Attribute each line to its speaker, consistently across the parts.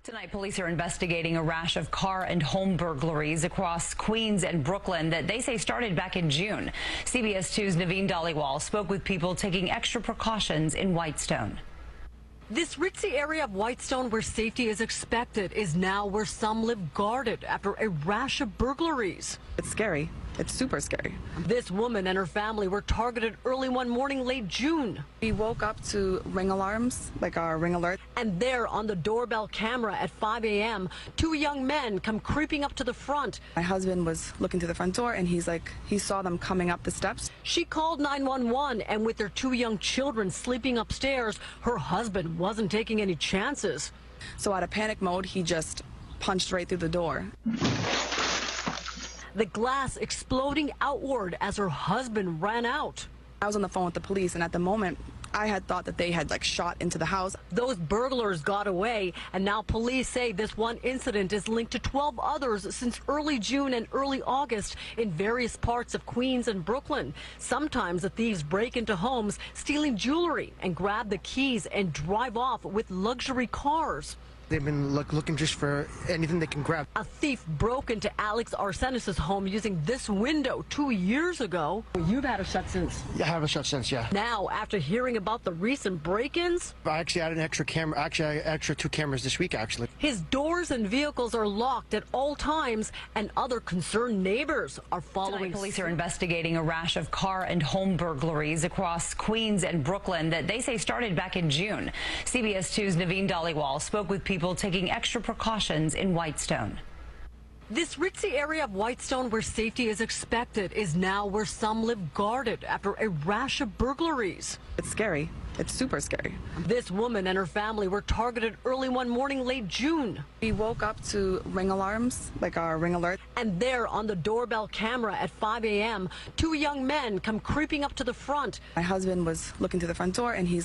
Speaker 1: Tonight, police are investigating a rash of car and home burglaries across Queens and Brooklyn that they say started back in June. CBS 2's Naveen Dhaliwal spoke with people taking extra precautions in Whitestone.
Speaker 2: This ritzy area of Whitestone, where safety is expected, is now where some live guarded after a rash of burglaries.
Speaker 3: It's scary. It's super scary.
Speaker 2: This woman and her family were targeted early one morning late June.
Speaker 3: We woke up to ring alarms, like our ring alert.
Speaker 2: And there on the doorbell camera at 5 a.m., two young men come creeping up to the front.
Speaker 3: My husband was looking to the front door and he saw them coming up the steps.
Speaker 2: She called 911, and with their two young children sleeping upstairs, her husband wasn't taking any chances.
Speaker 3: So out of panic mode, he just punched right through the door.
Speaker 2: The glass exploding outward as her husband ran out.
Speaker 3: I was on the phone with the police, and at the moment, I had thought that they had shot into the house.
Speaker 2: Those burglars got away, and now police say this one incident is linked to 12 others since early June and early August in various parts of Queens and Brooklyn. Sometimes the thieves break into homes, stealing jewelry, and grab the keys and drive off with luxury cars.
Speaker 4: They've been looking just for anything they can grab.
Speaker 2: A thief broke into Alex Arsenis's home using this window 2 years ago. You've had a shut since.
Speaker 4: Yeah, I have a shot since, yeah.
Speaker 2: Now, after hearing about the recent break-ins,
Speaker 4: I actually added an extra camera. Actually, I extra 2 cameras this week, actually.
Speaker 2: his doors and vehicles are locked at all times, and other concerned neighbors are following.
Speaker 1: Tonight, police are investigating a rash of car and home burglaries across Queens and Brooklyn that they say started back in June. CBS 2's Naveen Dhaliwal spoke with people taking extra precautions in Whitestone.
Speaker 2: This ritzy area of Whitestone, where safety is expected, is now where some live guarded after a rash of burglaries.
Speaker 3: It's scary. It's super scary.
Speaker 2: This woman and her family were targeted early one morning late June.
Speaker 3: We woke up to ring alarms, like our ring alert.
Speaker 2: And there on the doorbell camera at 5 a.m., two young men come creeping up to the front.
Speaker 3: My husband was looking to the front door and he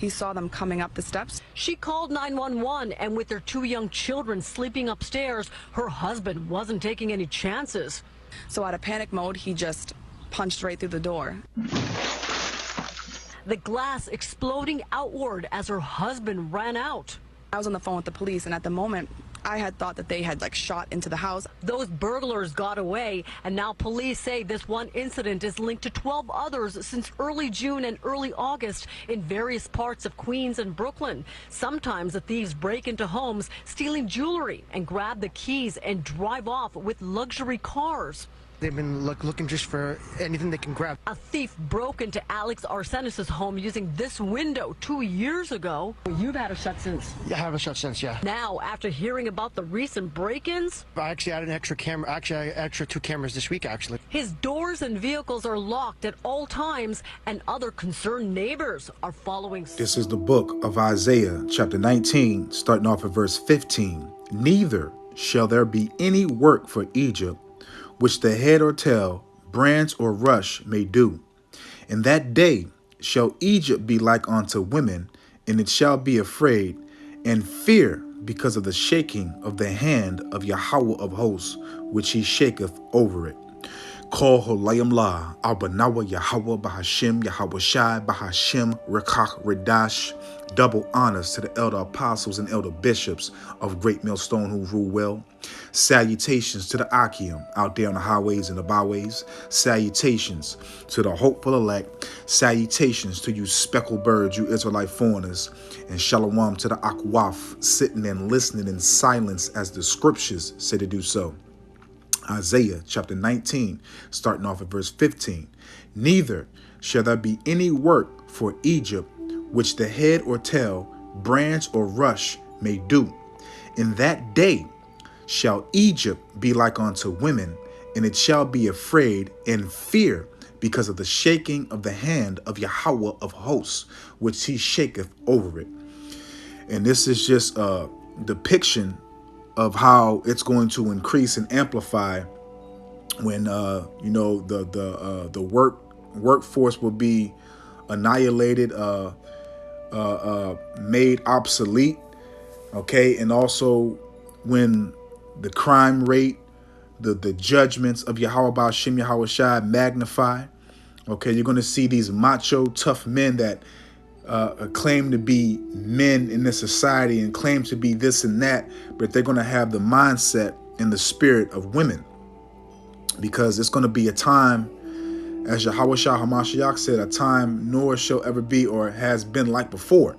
Speaker 3: saw them coming up the steps.
Speaker 2: She called 911, and with their two young children sleeping upstairs, her husband wasn't taking any chances.
Speaker 3: So out of panic mode, he just punched right through the door.
Speaker 2: The glass exploding outward as her husband ran out.
Speaker 3: I was on the phone with the police, and at the moment, I had thought that they had shot into the house.
Speaker 2: Those burglars got away, and now police say this one incident is linked to 12 others since early June and early August in various parts of Queens and Brooklyn. Sometimes the thieves break into homes, stealing jewelry, and grab the keys and drive off with luxury cars.
Speaker 4: They've been looking just for anything they can grab.
Speaker 2: A thief broke into Alex Arsenis's home using this window 2 years ago. You've had a shut since.
Speaker 4: Yeah, I have a shot since, yeah.
Speaker 2: Now, after hearing about the recent break-ins,
Speaker 4: I actually added an extra camera. Actually, I extra 2 cameras this week, actually.
Speaker 2: his doors and vehicles are locked at all times, and other concerned neighbors are following.
Speaker 5: This is the book of Isaiah, chapter 19, starting off at verse 15. Neither shall there be any work for Egypt, which the head or tail, branch or rush may do. In that day shall Egypt be like unto women, and it shall be afraid and fear because of the shaking of the hand of Yahweh of hosts, which he shaketh over it. Kol Holayim La, Abanawa Yahweh Bahashim, Yahweh Shai Bahashim, Rekach Redash. Double honors to the elder apostles and elder bishops of Great Millstone who rule well. Salutations to the Achaim out there on the highways and the byways. Salutations to the hopeful elect. Salutations to you speckled birds, you Israelite foreigners. And shalom to the Akwaf, sitting and listening in silence as the scriptures say to do so. Isaiah chapter 19, starting off at verse 15. Neither shall there be any work for Egypt, which the head or tail, branch or rush may do. In that day shall Egypt be like unto women, and it shall be afraid and fear because of the shaking of the hand of Yahweh of hosts, which he shaketh over it. And this is just a depiction of how it's going to increase and amplify when the workforce will be annihilated, made obsolete, okay, and also when the crime rate, the judgments of Yahweh Ba'ashim Yahweh Shai magnify. Okay, you're going to see these macho, tough men that claim to be men in this society and claim to be this and that, but they're going to have the mindset and the spirit of women, because it's going to be a time, as Yahweh Shah Hamashiach said, a time nor shall ever be or has been like before,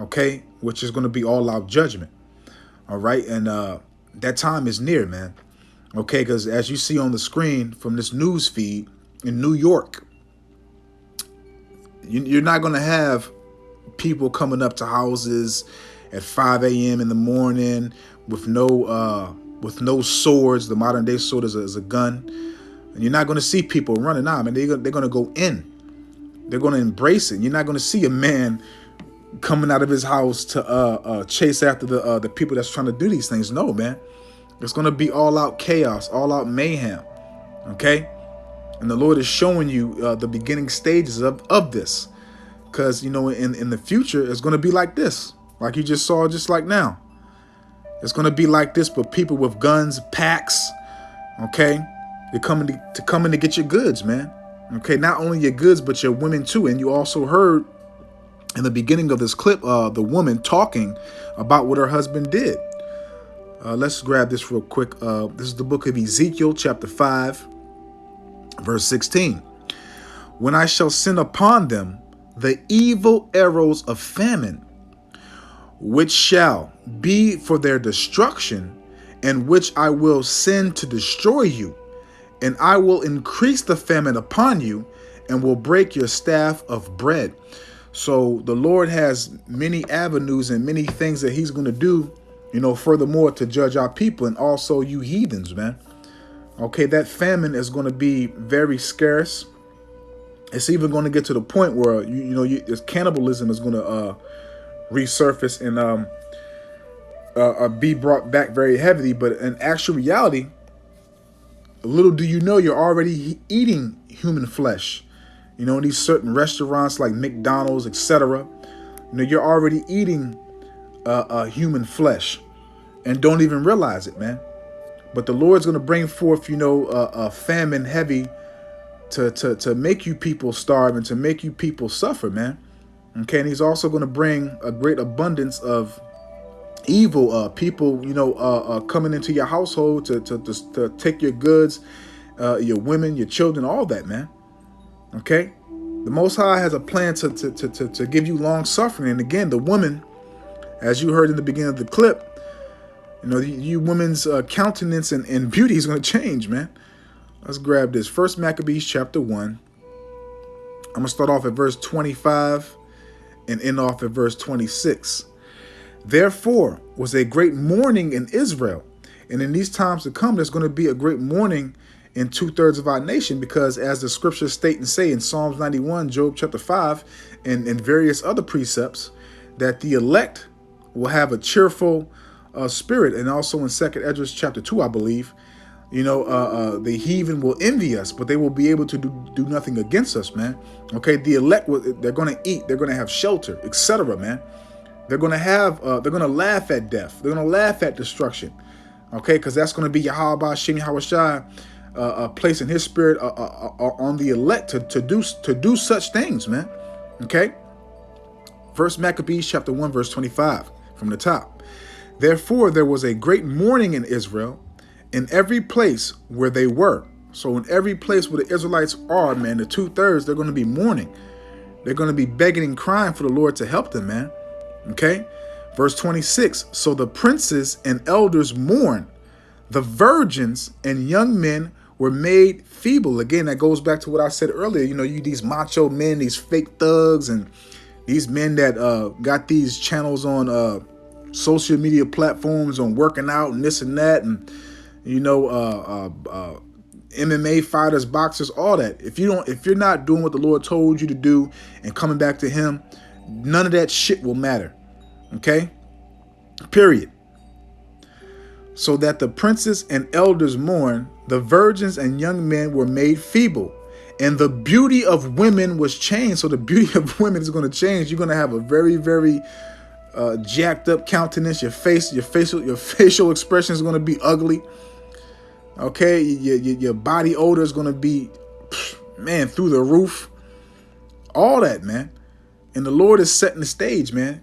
Speaker 5: okay, which is going to be all out judgment. All right, and that time is near, man. Okay, because as you see on the screen from this news feed in New York, you're not going to have people coming up to houses at 5 a.m. in the morning with no swords. The modern day sword is a gun. And you're not going to see people running out. I mean, they're going to go in. They're going to embrace it. You're not going to see a man coming out of his house to chase after the people that's trying to do these things. No, man. It's going to be all out chaos, all out mayhem. Okay? And the Lord is showing you the beginning stages of this. Because, you know, in the future, it's going to be like this. Like you just saw just like now. It's going to be like this, but people with guns, packs, okay? They're coming to get your goods, man. Okay, not only your goods, but your women too. And you also heard in the beginning of this clip, the woman talking about what her husband did. Let's grab this real quick. This is the book of Ezekiel, chapter 5, verse 16. When I shall send upon them the evil arrows of famine, which shall be for their destruction, and which I will send to destroy you, and I will increase the famine upon you, and will break your staff of bread. So the Lord has many avenues and many things that he's going to do, you know, furthermore to judge our people and also you heathens, man. Okay, that famine is going to be very scarce. It's even going to get to the point where, this cannibalism is going to resurface and be brought back very heavily. But in actual reality, little do you know, you're already eating human flesh. You know, in these certain restaurants like McDonald's, etc. You know, you're already eating human flesh and don't even realize it, man. But the Lord's going to bring forth, a famine heavy to make you people starve and to make you people suffer, man. Okay, and he's also going to bring a great abundance of evil people, coming into your household to take your goods, your women, your children, all that, man. Okay, the Most High has a plan to give you long suffering. And again, the woman, as you heard in the beginning of the clip, you women's countenance and beauty is going to change, man. Let's grab this. First Maccabees chapter 1. I'm going to start off at verse 25 and end off at verse 26. Therefore was a great mourning in Israel. And in these times to come, there's going to be a great mourning in 2/3 of our nation, because as the scriptures state and say in Psalms 91, Job chapter 5, and various other precepts, that the elect will have a cheerful spirit. And also in 2nd Esdras chapter 2, I believe, the heathen will envy us, but they will be able to do nothing against us, man. Okay, the elect, they're going to eat, they're going to have shelter, etc., man. They're going to have, they're going to laugh at death. They're going to laugh at destruction. Okay, because that's going to be Yahweh Shem Yahushai placing his spirit on the elect to do such things, man. Okay. First Maccabees chapter 1, verse 25 from the top. Therefore, there was a great mourning in Israel in every place where they were. So in every place where the Israelites are, man, the 2/3, they're going to be mourning. They're going to be begging and crying for the Lord to help them, man. Okay. Verse 26. So the princes and elders mourned. The virgins and young men were made feeble. Again, that goes back to what I said earlier. These macho men, these fake thugs, and these men that got these channels on social media platforms on working out and this and that, and MMA fighters, boxers, all that. If you're not doing what the Lord told you to do and coming back to him, none of that shit will matter. Okay? Period. So that the princes and elders mourned, the virgins and young men were made feeble, and the beauty of women was changed. So the beauty of women is going to change. You're going to have a very, very jacked up countenance. Your facial expression is going to be ugly. Okay, your body odor is going to be, man, through the roof. All that, man. And the Lord is setting the stage, man.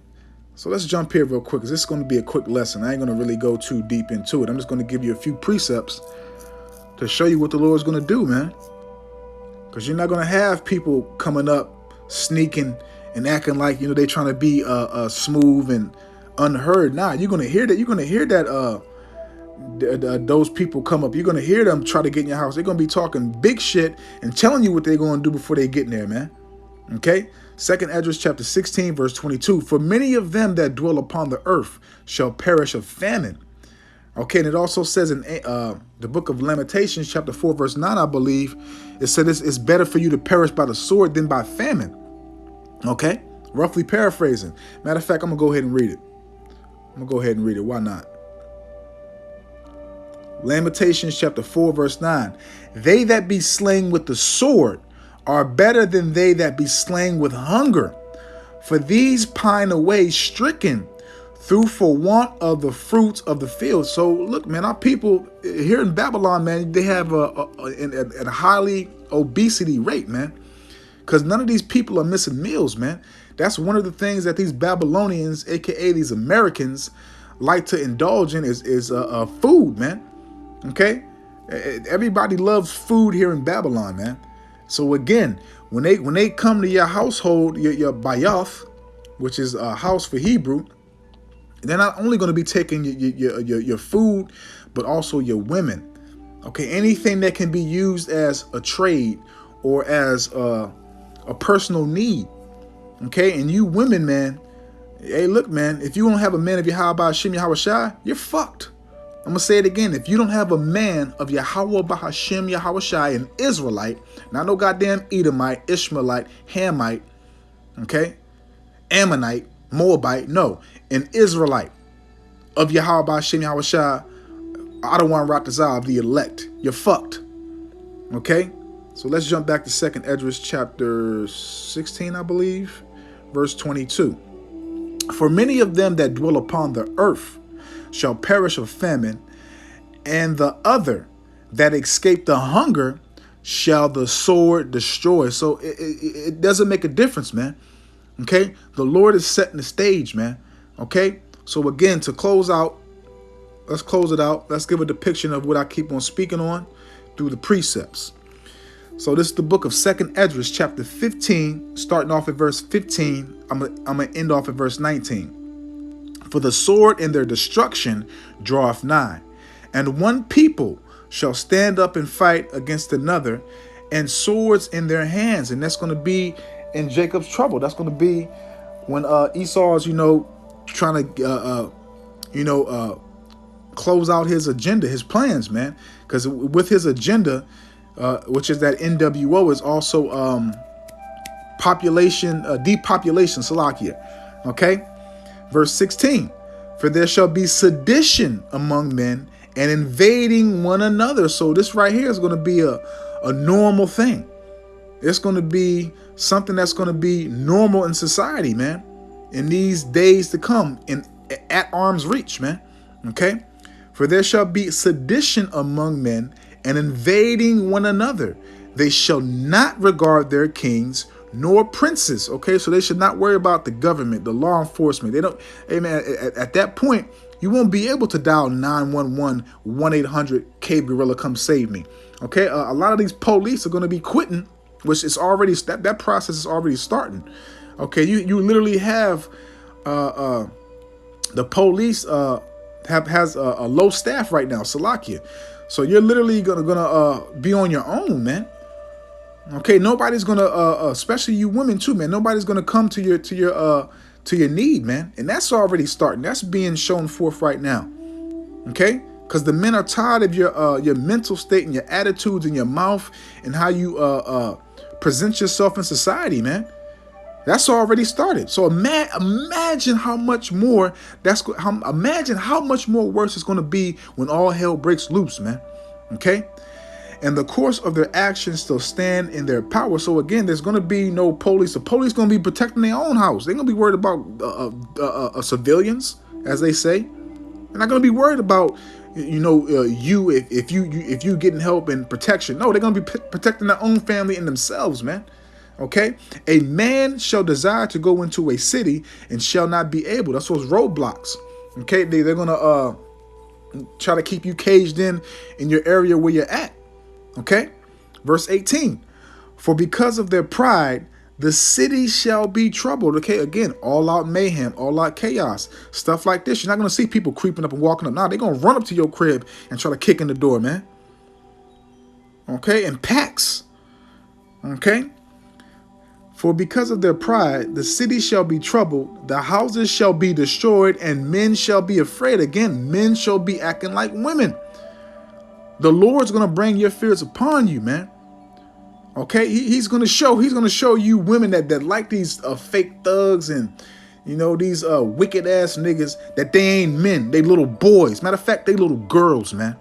Speaker 5: So let's jump here real quick, because this is going to be a quick lesson. I ain't going to really go too deep into it. I'm just going to give you a few precepts to show you what the Lord's going to do, man. Because you're not going to have people coming up, sneaking, and acting like, you know, they trying to be smooth and unheard. Nah, you're going to hear that. You're going to hear that those people come up. You're going to hear them try to get in your house. They're going to be talking big shit and telling you what they're going to do before they get in there, man. Okay? 2nd Esdras chapter 16, verse 22. For many of them that dwell upon the earth shall perish of famine. Okay, and it also says in the book of Lamentations, chapter 4, verse 9, I believe, it said it's better for you to perish by the sword than by famine. Okay, roughly paraphrasing. Matter of fact, I'm going to go ahead and read it. Why not? Lamentations chapter 4, verse 9. They that be slain with the sword are better than they that be slain with hunger. For these pine away stricken through for want of the fruits of the field. So look, man, our people here in Babylon, man, they have a highly obesity rate, man. Because none of these people are missing meals, man. That's one of the things that these Babylonians, aka these Americans, like to indulge in is food, man. Okay? Everybody loves food here in Babylon, man. So again, when they come to your household, your bayath, which is a house for Hebrew, they're not only going to be taking your food, but also your women. Okay, anything that can be used as a trade or as a personal need. Okay, and you women, man, hey, look, man, if you don't have a man of Yahweh Hashem Yahweh Shai, you're fucked. I'm going to say it again. If you don't have a man of Yahweh Bahashem Yahweh Shai, an Israelite, not no goddamn Edomite, Ishmaelite, Hamite, okay, Ammonite, Moabite, no, an Israelite of Yahweh Bahashem Yahweh Shai, Adawan Ratazah, of the elect, you're fucked. Okay? So let's jump back to 2nd Esdras chapter 16, I believe, verse 22. For many of them that dwell upon the earth shall perish of famine, and the other that escape the hunger shall the sword destroy. So it doesn't make a difference, man. Okay? The Lord is setting the stage, man. Okay? So again, to close out, let's close it out. Let's give a depiction of what I keep on speaking on through the precepts. So this is the book of 2nd Esdras chapter 15, starting off at verse 15. I'm going to end off at verse 19. For the sword in their destruction draweth nigh, and one people shall stand up and fight against another, and swords in their hands. And that's going to be in Jacob's trouble. That's going to be when Esau's, trying to, close out his agenda, his plans, man. Because with his agenda, which is that NWO, is also depopulation, Salakia. Okay? Verse 16, for there shall be sedition among men and invading one another. So this right here is going to be a normal thing. It's going to be something that's going to be normal in society, man, in these days to come, at arm's reach, man. Okay? For there shall be sedition among men and invading one another. They shall not regard their kings nor princes. Okay, so they should not worry about the government, the law enforcement. They don't, hey man, at that point, you won't be able to dial 911, 1-800 Gorilla, come save me. Okay, a lot of these police are going to be quitting, which is already, that process is already starting. Okay, you literally have the police has a low staff right now, Salakia. So you're literally gonna be on your own, man. Okay, nobody's gonna, especially you women too, man. Nobody's gonna come to your need, man. And that's already starting. That's being shown forth right now. Okay, because the men are tired of your mental state and your attitudes and your mouth and how you present yourself in society, man. That's already started. So imagine how much more imagine how much more worse it's going to be when all hell breaks loose, man. Okay? And the course of their actions still stand in their power. So again, there's going to be no police. The police going to be protecting their own house. They're going to be worried about civilians, as they say. They're not going to be worried about if you getting help and protection. No, they're going to be protecting their own family and themselves, man. Okay, a man shall desire to go into a city and shall not be able. That's those roadblocks. Okay, they're gonna try to keep you caged in your area where you're at. Okay, verse 18. For because of their pride, the city shall be troubled. Okay, again, all out mayhem, all out chaos, stuff like this. You're not gonna see people creeping up and walking up. Nah, they're gonna run up to your crib and try to kick in the door, man. Okay, in packs. Okay. For because of their pride, the city shall be troubled, the houses shall be destroyed, and men shall be afraid. Again, men shall be acting like women. The Lord's going to bring your fears upon you, man. Okay, he's going to show you women that like these fake thugs and, you know, these wicked ass niggas, that they ain't men, they little boys. Matter of fact, they little girls, man.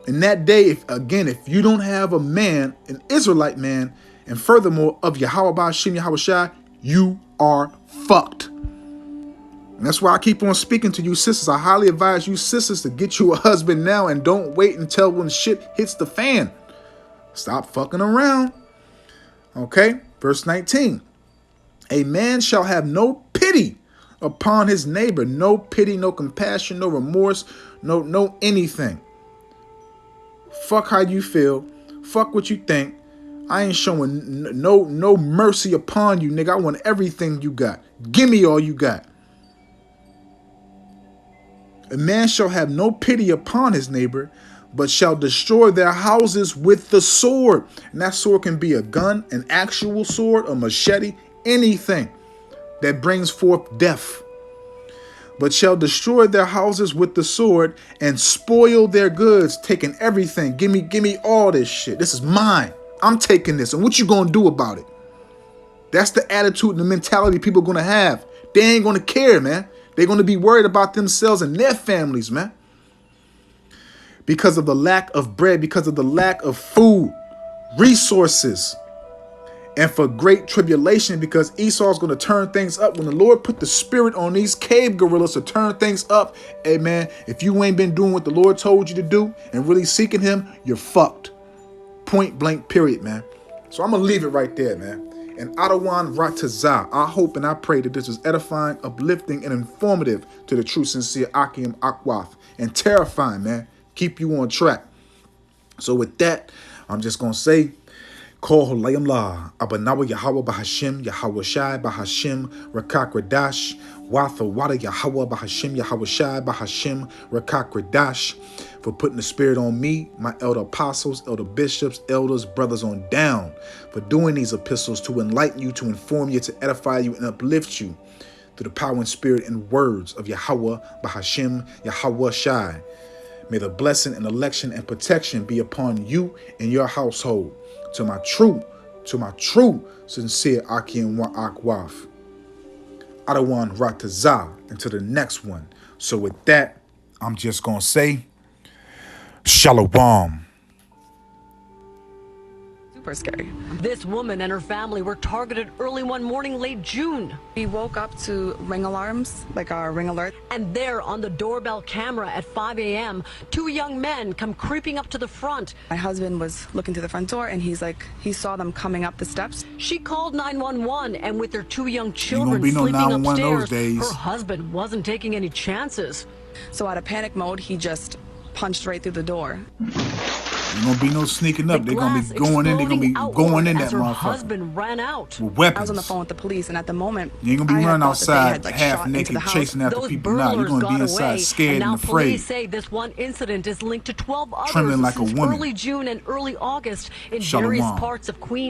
Speaker 5: In that day, if you don't have a man, an Israelite man, and furthermore, of Yahweh Ba'ashim Yahweh Shai, you are fucked. And that's why I keep on speaking to you sisters. I highly advise you sisters to get you a husband now and don't wait until when shit hits the fan. Stop fucking around. Okay, verse 19. A man shall have no pity upon his neighbor. No pity, no compassion, no remorse, no anything. Fuck how you feel. Fuck what you think. I ain't showing no mercy upon you, nigga. I want everything you got. Give me all you got. A man shall have no pity upon his neighbor, but shall destroy their houses with the sword. And that sword can be a gun, an actual sword, a machete, anything that brings forth death. But shall destroy their houses with the sword and spoil their goods, taking everything. Give me all this shit. This is mine. I'm taking this. And what you gonna do about it? That's the attitude and the mentality people are gonna have. They ain't gonna care, man. They're gonna be worried about themselves and their families, man. Because of the lack of bread, because of the lack of food, resources, and for great tribulation, because Esau's gonna turn things up. When the Lord put the spirit on these cave gorillas to turn things up, hey man, if you ain't been doing what the Lord told you to do and really seeking him, you're fucked. Point blank, period, man. So I'm going to leave it right there, man. And Adawan Ratazah, I hope and I pray that this is edifying, uplifting, and informative to the true, sincere Akim Akwaf. And terrifying, man. Keep you on track. So with that, I'm just going to say, Kol Holayim La, Abanawa Yahweh Bahashim, Yahweh Shai Bahashim, Rakak Radash, Watha Wada Yahweh Bahashim, Yahweh Shai Bahashim, Rakak Radash, for putting the spirit on me, my elder apostles, elder bishops, elders, brothers on down, for doing these epistles to enlighten you, to inform you, to edify you, and uplift you through the power and spirit and words of Yahweh Bahashim, Yahweh Shai. May the blessing and election and protection be upon you and your household. To my true, sincere Akim Wa Akwaf. Adawan Ratazah, until the next one. So with that, I'm just going to say, Shalom.
Speaker 3: Super scary.
Speaker 2: This woman and her family were targeted early one morning, late June.
Speaker 3: We woke up to ring alarms, like our ring alert.
Speaker 2: And there on the doorbell camera at 5 a.m., two young men come creeping up to the front.
Speaker 3: My husband was looking through the front door and he's like, he saw them coming up the steps.
Speaker 2: She called 911, and with their two young children
Speaker 5: no
Speaker 2: sleeping
Speaker 5: 911
Speaker 2: upstairs,
Speaker 5: those days.
Speaker 2: her husband wasn't taking any chances.
Speaker 3: So out of panic mode, he just punched right through the door.
Speaker 5: Ain't gonna be no sneaking up. They're gonna be going in. They're gonna be going in that
Speaker 2: her
Speaker 5: motherfucker.
Speaker 2: Husband ran out
Speaker 5: with weapons.
Speaker 3: I was on the phone with the police, and at the moment,
Speaker 5: you ain't gonna be running outside
Speaker 3: had,
Speaker 5: half naked chasing after people. Nah, you're gonna be inside scared and afraid.
Speaker 2: Police say this one incident is linked to 12 others
Speaker 5: trembling like a
Speaker 2: since
Speaker 5: woman.
Speaker 2: early June and early August in
Speaker 5: Shalom.
Speaker 2: various parts of Queens.